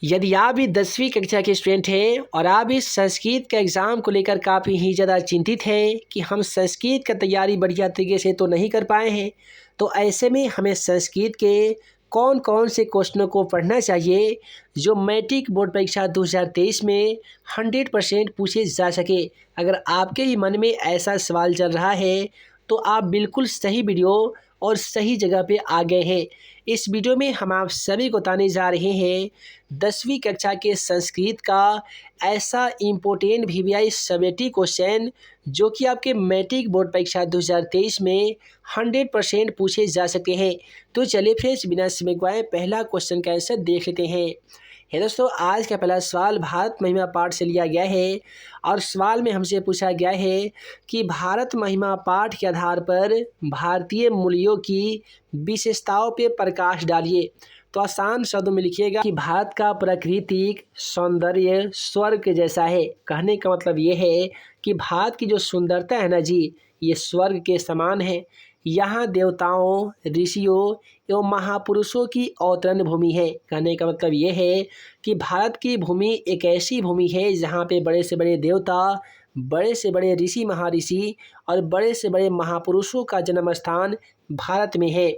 यदि आप भी 10वीं कक्षा के स्टूडेंट हैं और आप इस संस्कृत का एग्ज़ाम को लेकर काफ़ी ही ज़्यादा चिंतित हैं कि हम संस्कृत का तैयारी बढ़िया तरीके से तो नहीं कर पाए हैं, तो ऐसे में हमें संस्कृत के कौन कौन से क्वेश्चनों को पढ़ना चाहिए जो मैट्रिक बोर्ड परीक्षा 2023 में 100% पूछे जा सके। अगर आपके ही मन में ऐसा सवाल चल रहा है तो आप बिल्कुल सही वीडियो और सही जगह पे आ गए हैं। इस वीडियो में हम आप सभी को बताने जा रहे हैं 10वीं कक्षा के संस्कृत का ऐसा इम्पोर्टेंट वीवीआई सबजेक्टिव क्वेश्चन जो कि आपके मैट्रिक बोर्ड परीक्षा 2023 में 100% पूछे जा सकते हैं। तो चलिए फ्रेंड्स, बिना समय गवाए पहला क्वेश्चन का आंसर देख लेते हैं। है दोस्तों, आज का पहला सवाल भारत महिमा पाठ से लिया गया है और सवाल में हमसे पूछा गया है कि भारत महिमा पाठ के आधार पर भारतीय मूल्यों की विशेषताओं पे प्रकाश डालिए। तो आसान शब्दों में लिखिएगा कि भारत का प्राकृतिक सौंदर्य स्वर्ग के जैसा है। कहने का मतलब ये है कि भारत की जो सुंदरता है ना जी, ये स्वर्ग के समान है। यहाँ देवताओं, ऋषियों एवं महापुरुषों की अवतरण भूमि है। कहने का मतलब ये है कि भारत की भूमि एक ऐसी भूमि है जहाँ पे बड़े से बड़े देवता, बड़े से बड़े ऋषि महाऋषि और बड़े से बड़े महापुरुषों का जन्म स्थान भारत में है।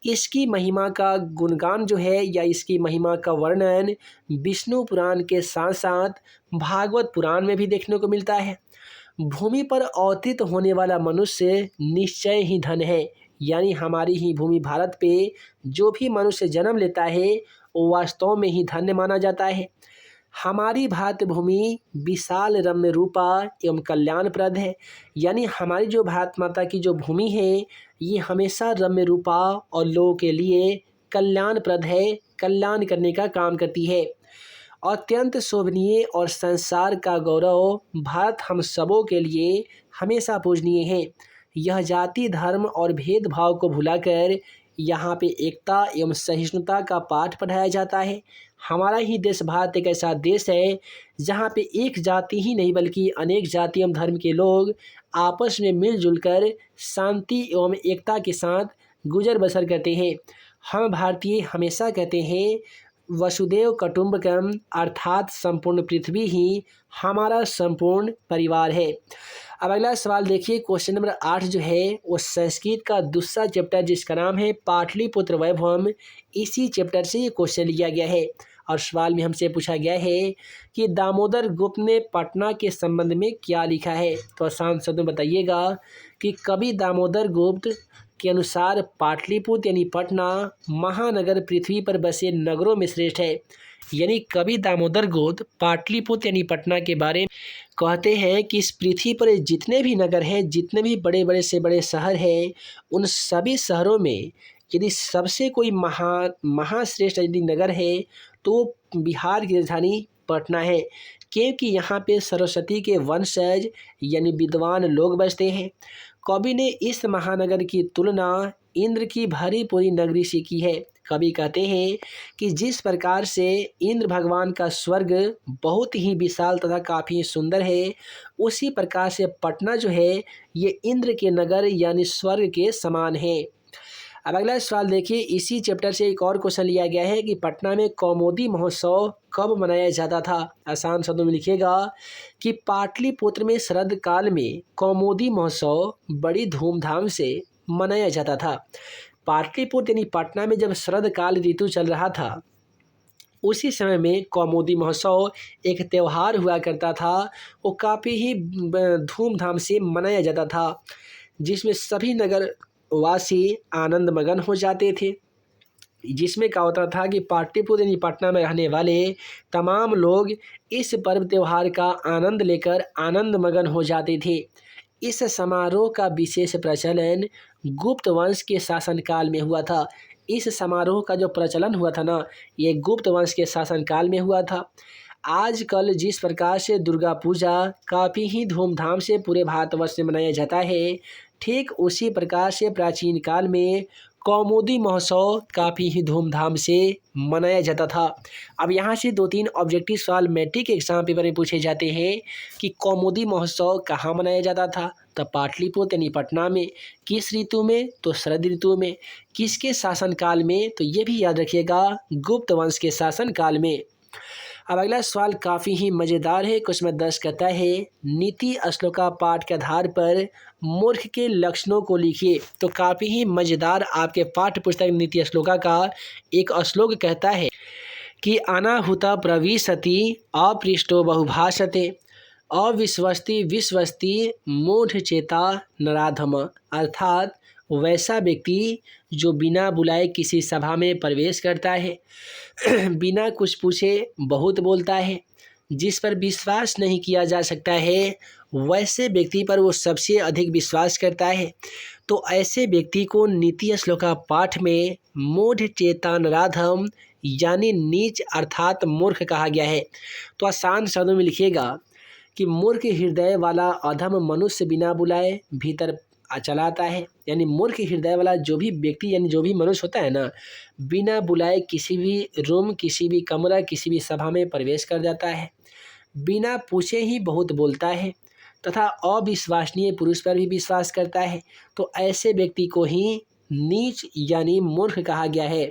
इसकी महिमा का गुणगान जो है या इसकी महिमा का वर्णन विष्णु पुराण के साथ साथ भागवत पुराण में भी देखने को मिलता है। भूमि पर अवतीर्ण होने वाला मनुष्य निश्चय ही धन है, यानी हमारी ही भूमि भारत पे जो भी मनुष्य जन्म लेता है वो वास्तव में ही धन्य माना जाता है। हमारी भारत भूमि विशाल रम्य रूपा एवं कल्याणप्रद है, यानी हमारी जो भारत माता की जो भूमि है ये हमेशा रम्य रूपा और लोगों के लिए कल्याणप्रद है, कल्याण करने का काम करती है। अत्यंत शोभनीय और संसार का गौरव भारत हम सबों के लिए हमेशा पूजनीय है। यह जाति, धर्म और भेदभाव को भुलाकर यहाँ पे एकता एवं सहिष्णुता का पाठ पढ़ाया जाता है। हमारा ही देश भारत एक ऐसा देश है जहाँ पे एक जाति ही नहीं बल्कि अनेक जाति एवं धर्म के लोग आपस में मिलजुल कर शांति एवं एकता के साथ गुजर बसर करते हैं। हम भारतीय हमेशा कहते हैं वसुदेव कुटुंबकम, अर्थात संपूर्ण पृथ्वी ही हमारा संपूर्ण परिवार है। अब अगला सवाल देखिए, क्वेश्चन नंबर 8 जो है वो संस्कृत का दूसरा चैप्टर जिसका नाम है पाटलिपुत्र वैभवम, इसी चैप्टर से ये क्वेश्चन लिया गया है। और सवाल में हमसे पूछा गया है कि दामोदर गुप्त ने पटना के संबंध में क्या लिखा है। तो आसान शब्दों में बताइएगा कि कवि दामोदर गुप्त के अनुसार पाटलिपुत्र यानी पटना महानगर पृथ्वी पर बसे नगरों में श्रेष्ठ है। यानी कवि दामोदर गुप्त पाटलिपुत्र यानी पटना के बारे में कहते हैं कि इस पृथ्वी पर जितने भी नगर हैं, जितने भी बड़े बड़े से बड़े शहर हैं, उन सभी शहरों में यदि सबसे कोई महाश्रेष्ठ यदि नगर है तो बिहार की राजधानी पटना है, क्योंकि यहाँ पे सरस्वती के वंशज यानी विद्वान लोग बसते हैं। कवि ने इस महानगर की तुलना इंद्र की भरी पूरी नगरी से की है। कवि कहते हैं कि जिस प्रकार से इंद्र भगवान का स्वर्ग बहुत ही विशाल तथा काफ़ी सुंदर है, उसी प्रकार से पटना जो है ये इंद्र के नगर यानी स्वर्ग के समान है। अब अगला सवाल देखिए, इसी चैप्टर से एक और क्वेश्चन लिया गया है कि पटना में कौमुदी महोत्सव कब मनाया जाता था। आसान शब्दों में लिखिएगा कि पाटलिपुत्र में शरद काल में कौमुदी महोत्सव बड़ी धूमधाम से मनाया जाता था। पाटलिपुत्र यानी पटना में जब शरद काल ऋतु चल रहा था उसी समय में कौमुदी महोत्सव एक त्यौहार हुआ करता था। वो काफ़ी ही धूमधाम से मनाया जाता था, जिसमें सभी नगर वासी आनंद मगन हो जाते थे। जिसमें क्या होता था कि पाटलिपुत्र यानी पटना में रहने वाले तमाम लोग इस पर्व त्यौहार का आनंद लेकर आनंद मगन हो जाते थे। इस समारोह का विशेष प्रचलन गुप्त वंश के शासनकाल में हुआ था। इस समारोह का जो प्रचलन हुआ था ना, ये गुप्त वंश के शासनकाल में हुआ था। आजकल जिस प्रकार से दुर्गा पूजा काफ़ी ही धूमधाम से पूरे भारतवर्ष में मनाया जाता है, ठीक उसी प्रकार से प्राचीन काल में कौमुदी महोत्सव काफ़ी ही धूमधाम से मनाया जाता था। अब यहाँ से 2-3 ऑब्जेक्टिव सवाल मैट्रिक एग्जाम पेपर में पूछे जाते हैं कि कौमुदी महोत्सव कहाँ मनाया जाता था। तो पाटलिपुत्र यानी पटना में। किस ऋतु में? तो शरद ऋतु में। किसके शासनकाल में? तो ये भी याद रखिएगा, गुप्त वंश के शासनकाल में। अब अगला सवाल काफ़ी ही मज़ेदार है। क्वेश्चन 10 कहता है नीति श्लोका पाठ के आधार पर मूर्ख के लक्षणों को लिखिए। तो काफ़ी ही मज़ेदार आपके पाठ्य पुस्तक नीति श्लोका का एक श्लोक कहता है कि अनाहुता प्रविशति अपृष्टो बहुभाषते अविश्वस्ति विश्वस्ति मूढ़ चेता नराधम। अर्थात वैसा व्यक्ति जो बिना बुलाए किसी सभा में प्रवेश करता है, बिना कुछ पूछे बहुत बोलता है, जिस पर विश्वास नहीं किया जा सकता है, वैसे व्यक्ति पर वो सबसे अधिक विश्वास करता है। तो ऐसे व्यक्ति को नीति श्लोका पाठ में मूढ़ चेता नराधम यानी नीच अर्थात मूर्ख कहा गया है। तो आसान शब्दों में लिखिएगा कि मूर्ख हृदय वाला अधम मनुष्य बिना बुलाए भीतर चला आता है। यानी मूर्ख हृदय वाला जो भी व्यक्ति यानी जो भी मनुष्य होता है ना, बिना बुलाए किसी भी रूम, किसी भी कमरा, किसी भी सभा में प्रवेश कर जाता है, बिना पूछे ही बहुत बोलता है तथा अविश्वसनीय पुरुष पर भी विश्वास करता है। तो ऐसे व्यक्ति को ही नीच यानी मूर्ख कहा गया है।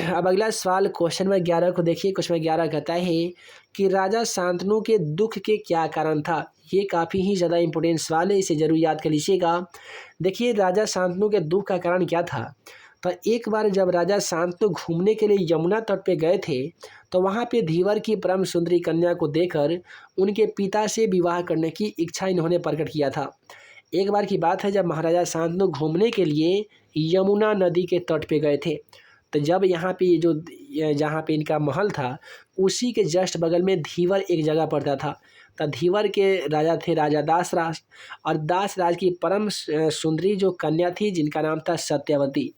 अब अगला सवाल क्वेश्चन में 11 को देखिए। क्वेश्चन में 11 कहता है कि राजा शांतनु के दुख के क्या कारण था। ये काफ़ी ही ज़्यादा इम्पोर्टेंट सवाल है, इसे ज़रूर याद कर लीजिएगा। देखिए राजा शांतनु के दुख का कारण क्या था। तो एक बार जब राजा शांतनु घूमने के लिए यमुना तट पे गए थे, तो वहाँ पे धीवर की परम सुंदरी कन्या को देखकर उनके पिता से विवाह करने की इच्छा इन्होंने प्रकट किया था। एक बार की बात है जब महाराजा शांतनु घूमने के लिए यमुना नदी के तट पे गए थे, तो जब यहाँ पे जो जहाँ पे इनका महल था उसी के जस्ट बगल में धीवर एक जगह पड़ता था। तो धीवर के राजा थे राजा दासराज, और दासराज की परम सुंदरी जो कन्या थी जिनका नाम था सत्यवती।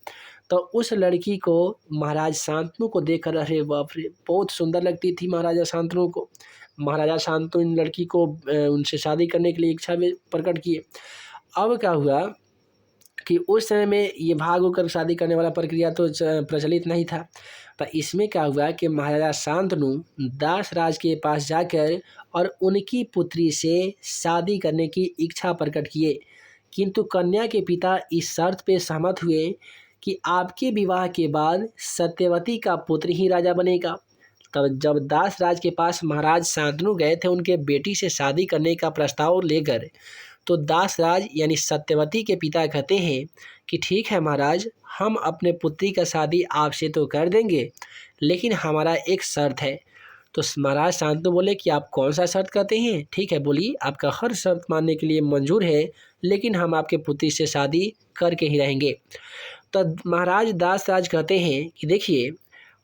तो उस लड़की को महाराज शांतनु को देखकर अरे बाप रे बहुत सुंदर लगती थी महाराजा शांतनु को। महाराजा शांतनु इन लड़की को उनसे शादी करने के लिए इच्छा भी प्रकट किए। अब क्या हुआ कि उस समय में ये भाग होकर शादी करने वाला प्रक्रिया तो प्रचलित नहीं था। तो इसमें क्या हुआ कि महाराजा शांतनु दासराज के पास जाकर और उनकी पुत्री से शादी करने की इच्छा प्रकट किए, किंतु कन्या के पिता इस शर्त पे सहमत हुए कि आपके विवाह के बाद सत्यवती का पुत्र ही राजा बनेगा। तब जब दासराज के पास महाराज शांतनु गए थे उनके बेटी से शादी करने का प्रस्ताव लेकर, तो दासराज यानी सत्यवती के पिता कहते हैं कि ठीक है महाराज, हम अपने पुत्री का शादी आपसे तो कर देंगे, लेकिन हमारा एक शर्त है। तो महाराज शांतनु बोले कि आप कौन सा शर्त कहते हैं। ठीक है बोलिए, आपका हर शर्त मानने के लिए मंजूर है, लेकिन हम आपके पुत्री से शादी करके ही रहेंगे। तो महाराज दासराज कहते हैं कि देखिए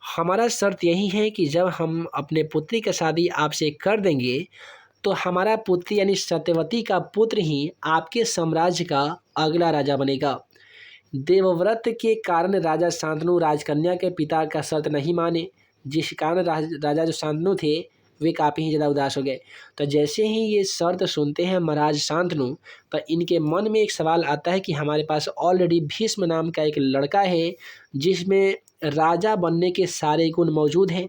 हमारा शर्त यही है कि जब हम अपने पुत्री का शादी आपसे कर देंगे तो हमारा पुत्री यानी सत्यवती का पुत्र ही आपके साम्राज्य का अगला राजा बनेगा। देवव्रत के कारण राजा शांतनु राजकन्या के पिता का शर्त नहीं माने, जिस कारण राजा जो शांतनु थे वे काफ़ी ही ज़्यादा उदास हो गए। तो जैसे ही ये शर्त सुनते हैं महाराज शांतनु, तो इनके मन में एक सवाल आता है कि हमारे पास ऑलरेडी भीष्म नाम का एक लड़का है जिसमें राजा बनने के सारे गुण मौजूद हैं।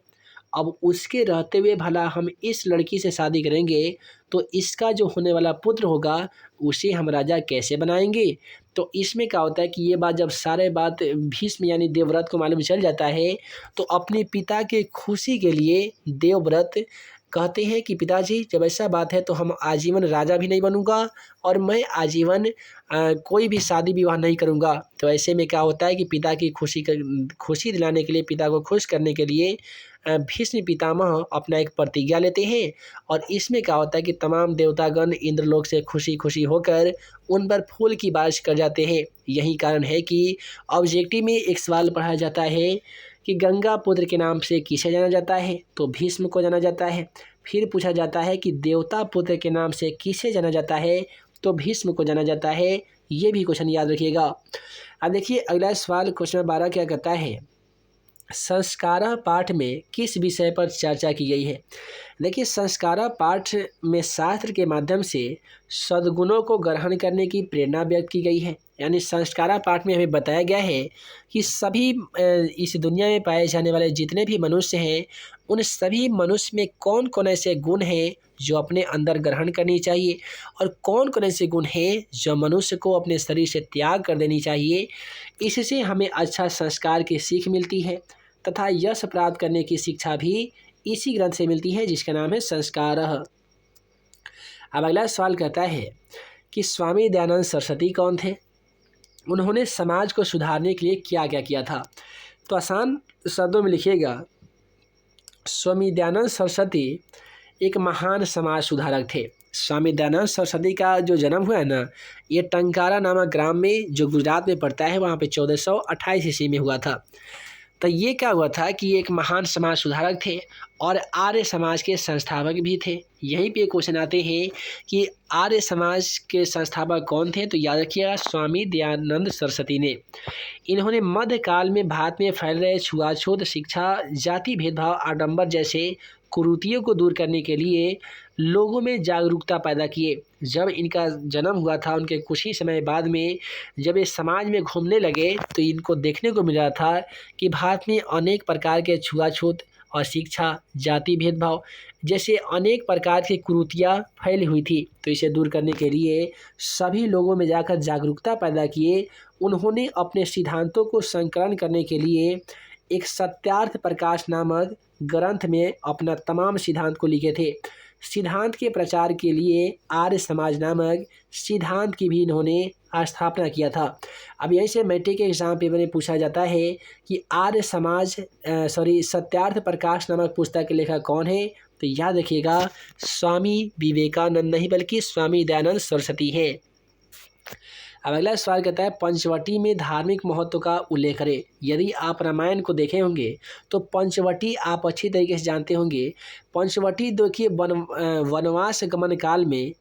अब उसके रहते हुए भला हम इस लड़की से शादी करेंगे तो इसका जो होने वाला पुत्र होगा उसे हम राजा कैसे बनाएंगे। तो इसमें क्या होता है कि ये बात जब सारे बात भीष्म यानी देवव्रत को मालूम चल जाता है, तो अपने पिता के खुशी के लिए देवव्रत कहते हैं कि पिताजी जब ऐसा बात है तो हम आजीवन राजा भी नहीं बनूंगा और मैं आजीवन कोई भी शादी विवाह नहीं करूंगा। तो ऐसे में क्या होता है कि पिता की खुशी दिलाने के लिए, पिता को खुश करने के लिए भीष्म पितामह अपना एक प्रतिज्ञा लेते हैं, और इसमें क्या होता है कि तमाम देवतागण इंद्रलोक से खुशी खुशी होकर उन पर फूल की बारिश कर जाते हैं। यही कारण है कि ऑब्जेक्टिव में एक सवाल पढ़ा जाता है कि गंगा पुत्र के नाम से किसे जाना जाता है, तो भीष्म को जाना जाता है। फिर पूछा जाता है कि देवता पुत्र के नाम से किसे जाना जाता है, तो भीष्म को जाना जाता है। ये भी क्वेश्चन याद रखिएगा। अब देखिए अगला सवाल क्वेश्चन 12 क्या कहता है, संस्कारा पाठ में किस विषय पर चर्चा की गई है। देखिए संस्कारा पाठ में शास्त्र के माध्यम से सद्गुणों को ग्रहण करने की प्रेरणा व्यक्त की गई है। यानी संस्कारा पाठ में हमें बताया गया है कि सभी इस दुनिया में पाए जाने वाले जितने भी मनुष्य हैं उन सभी मनुष्य में कौन कौन ऐसे गुण हैं जो अपने अंदर ग्रहण करनी चाहिए और कौन कौन ऐसे गुण हैं जो मनुष्य को अपने शरीर से त्याग कर देनी चाहिए। इससे हमें अच्छा संस्कार की सीख मिलती है तथा यश प्राप्त करने की शिक्षा भी इसी ग्रंथ से मिलती है जिसका नाम है संस्कारः। अब अगला सवाल कहता है कि स्वामी दयानंद सरस्वती कौन थे, उन्होंने समाज को सुधारने के लिए क्या क्या किया था। तो आसान शब्दों में लिखिएगा, स्वामी दयानंद सरस्वती एक महान समाज सुधारक थे। स्वामी दयानंद सरस्वती का जो जन्म हुआ है ना, ये टंकारा नामक ग्राम में जो गुजरात में पड़ता है, वहाँ पे 1428 ईस्वी में हुआ था। तो ये क्या हुआ था कि एक महान समाज सुधारक थे और आर्य समाज के संस्थापक भी थे। यहीं पे क्वेश्चन आते हैं कि आर्य समाज के संस्थापक कौन थे, तो याद रखिएगा स्वामी दयानंद सरस्वती ने। इन्होंने मध्यकाल में भारत में फैल रहे छुआछूत, शिक्षा, जाति भेदभाव, आडंबर जैसे कुरीतियों को दूर करने के लिए लोगों में जागरूकता पैदा किए। जब इनका जन्म हुआ था, उनके कुछ ही समय बाद में जब ये समाज में घूमने लगे तो इनको देखने को मिला था कि भारत में अनेक प्रकार के छुआछूत और शिक्षा, जाति भेदभाव जैसे अनेक प्रकार की कुरीतियाँ फैली हुई थी। तो इसे दूर करने के लिए सभी लोगों में जाकर जागरूकता पैदा किए। उन्होंने अपने सिद्धांतों को संकलन करने के लिए एक सत्यार्थ प्रकाश नामक ग्रंथ में अपना तमाम सिद्धांत को लिखे थे। सिद्धांत के प्रचार के लिए आर्य समाज नामक सिद्धांत की भी इन्होंने स्थापना किया था। अब यहीं से मैट्रिक के एग्जाम पेपर में पूछा जाता है कि आर्य समाज सत्यार्थ प्रकाश नामक पुस्तक के लेखक कौन है, तो याद रखिएगा स्वामी विवेकानंद नहीं बल्कि स्वामी दयानंद सरस्वती है। अब अगला सवाल कहता है पंचवटी में धार्मिक महत्व का उल्लेख करें। यदि आप रामायण को देखे होंगे तो पंचवटी आप अच्छी तरीके से जानते होंगे। पंचवटी देखिए वनवास गमन काल में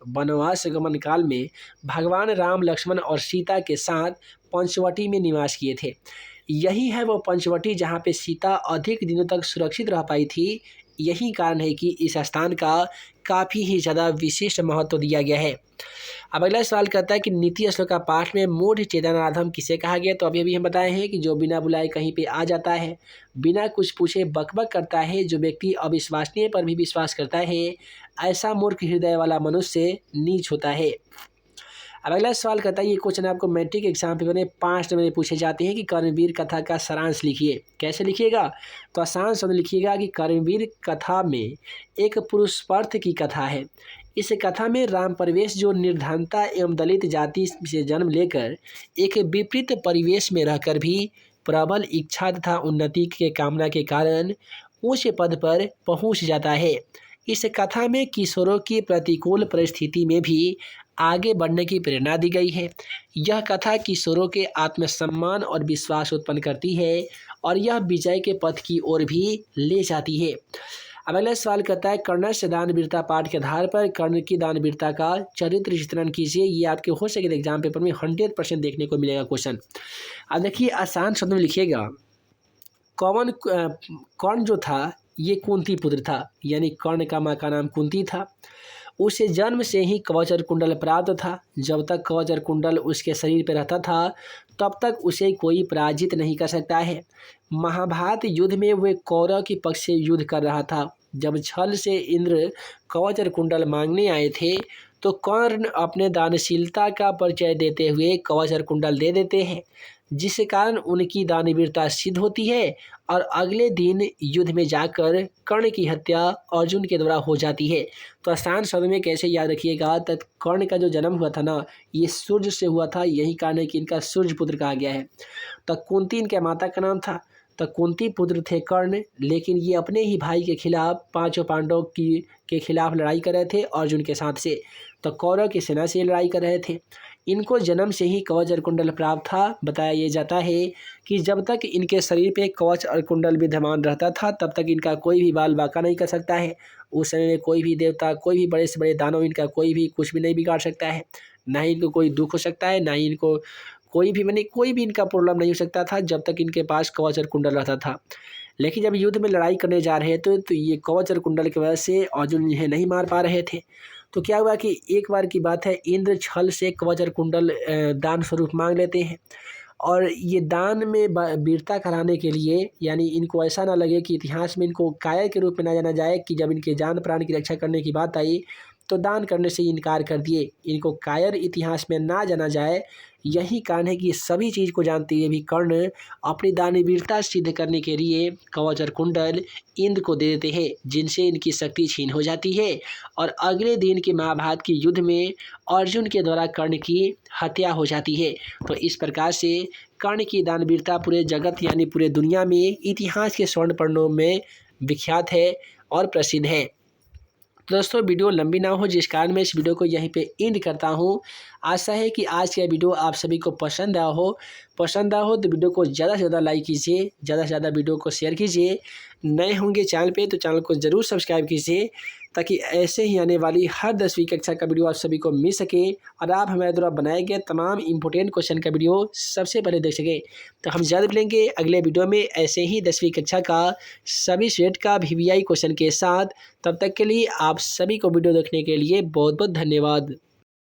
भगवान राम, लक्ष्मण और सीता के साथ पंचवटी में निवास किए थे। यही है वो पंचवटी जहाँ पे सीता अधिक दिनों तक सुरक्षित रह पाई थी। यही कारण है कि इस स्थान का काफ़ी ही ज़्यादा विशिष्ट महत्व दिया गया है। अब अगला सवाल कहता है कि नीति श्लोक का पाठ में मूढ़ चेतनाराधम किसे कहा गया। तो अभी हम बताए हैं कि जो बिना बुलाए कहीं पे आ जाता है, बिना कुछ पूछे बकबक करता है, जो व्यक्ति अविश्वसनीय पर भी विश्वास करता है, ऐसा मूर्ख हृदय वाला मनुष्य नीच होता है। अब अगला सवाल कहता है, ये क्वेश्चन आपको मैट्रिक एग्जाम पेपर में 5 नंबर में पूछे जाते हैं कि कर्मवीर कथा का सारांश लिखिए। कैसे लिखिएगा, तो आसान शब्द लिखिएगा कि कर्मवीर कथा में एक पुरुषपर्थ की कथा है। इस कथा में राम प्रवेश जो निर्धनता एवं दलित जाति से जन्म लेकर एक विपरीत परिवेश में रहकर भी प्रबल इच्छा तथा उन्नति के कामना के कारण ऊंचे पद पर पहुंच जाता है। इस कथा में किशोरों की प्रतिकूल परिस्थिति में भी आगे बढ़ने की प्रेरणा दी गई है। यह कथा किशोरों के आत्मसम्मान और विश्वास उत्पन्न करती है और यह विजय के पथ की ओर भी ले जाती है। अब अगला सवाल कहता है कर्णस्य दानवीरता पाठ के आधार पर कर्ण की दानवीरता का चरित्र चित्रण कीजिए। ये आपके हो सके तो एग्जाम पेपर में 100% देखने को मिलेगा क्वेश्चन। अब देखिए आसान शब्द में लिखिएगा, कर्ण जो था ये कुंती पुत्र था, यानी कर्ण का माँ का नाम कुंती था। उसे जन्म से ही कवच और कुंडल प्राप्त था। जब तक कवच और कुंडल उसके शरीर पर रहता था तब तक उसे कोई पराजित नहीं कर सकता है। महाभारत युद्ध में वह कौरव के पक्ष से युद्ध कर रहा था। जब छल से इंद्र कवच और कुंडल मांगने आए थे तो कर्ण अपने दानशीलता का परिचय देते हुए कवच और कुंडल दे देते हैं, जिस कारण उनकी दानवीरता सिद्ध होती है और अगले दिन युद्ध में जाकर कर्ण की हत्या अर्जुन के द्वारा हो जाती है। तो आसान शब्द में कैसे याद रखिएगा, तो कर्ण का जो जन्म हुआ था ना, ये सूर्य से हुआ था। यही कारण है कि इनका सूर्य पुत्र कहा गया है। तो कुंती इनके माता का नाम था। तो कुंती पुत्र थे कर्ण, लेकिन ये अपने ही भाई के खिलाफ पांचों पांडवों के खिलाफ लड़ाई कर रहे थे अर्जुन के साथ से। तो कौरव की सेना से लड़ाई कर रहे थे। इनको जन्म से ही कवच और कुंडल प्राप्त था। बताया ये जाता है कि जब तक इनके शरीर पे कवच और कुंडल विद्यमान रहता था तब तक इनका कोई भी बाल बाका नहीं कर सकता है। उस समय में कोई भी देवता, कोई भी बड़े से बड़े दानव इनका कोई भी कुछ भी नहीं बिगाड़ सकता है। ना ही इनको कोई दुख हो सकता है, ना ही इनको कोई भी इनका प्रॉब्लम नहीं हो सकता था जब तक इनके पास कवच और कुंडल रहता था। लेकिन जब युद्ध में लड़ाई करने जा रहे थे तो ये कवच और कुंडल की वजह से अर्जुन इन्हें नहीं मार पा रहे थे। तो क्या हुआ कि एक बार की बात है, इंद्र छल से कवच और कुंडल दान स्वरूप मांग लेते हैं और ये दान में वीरता कराने के लिए, यानी इनको ऐसा ना लगे कि इतिहास में इनको कायर के रूप में ना जाना जाए, कि जब इनके जान प्राण की रक्षा करने की बात आई तो दान करने से इनकार कर दिए। इनको कायर इतिहास में ना जाना जाए, यही कारण है कि सभी चीज़ को जानते हुए भी कर्ण अपनी दानवीरता सिद्ध करने के लिए कवच और कुंडल इंद्र को दे देते हैं, जिनसे इनकी शक्ति छीन हो जाती है। और अगले दिन के महाभारत के युद्ध में अर्जुन के द्वारा कर्ण की हत्या हो जाती है। तो इस प्रकार से कर्ण की दानवीरता पूरे जगत यानी पूरे दुनिया में इतिहास के स्वर्ण पन्नों में विख्यात है और प्रसिद्ध है। तो दोस्तों वीडियो लंबी ना हो, जिस कारण मैं इस वीडियो को यहीं पे एंड करता हूँ। आशा है कि आज का वीडियो आप सभी को पसंद आया हो। तो वीडियो को ज़्यादा से ज़्यादा लाइक कीजिए, ज़्यादा से ज़्यादा वीडियो को शेयर कीजिए। नए होंगे चैनल पे तो चैनल को ज़रूर सब्सक्राइब कीजिए, ताकि ऐसे ही आने वाली हर 10वीं कक्षा का वीडियो आप सभी को मिल सके और आप हमारे द्वारा बनाए गए तमाम इंपॉर्टेंट क्वेश्चन का वीडियो सबसे पहले देख सकें। तो हम जल्द मिलेंगे अगले वीडियो में ऐसे ही 10वीं कक्षा का सभी सेट का VVI क्वेश्चन के साथ। तब तक के लिए आप सभी को वीडियो देखने के लिए बहुत बहुत धन्यवाद।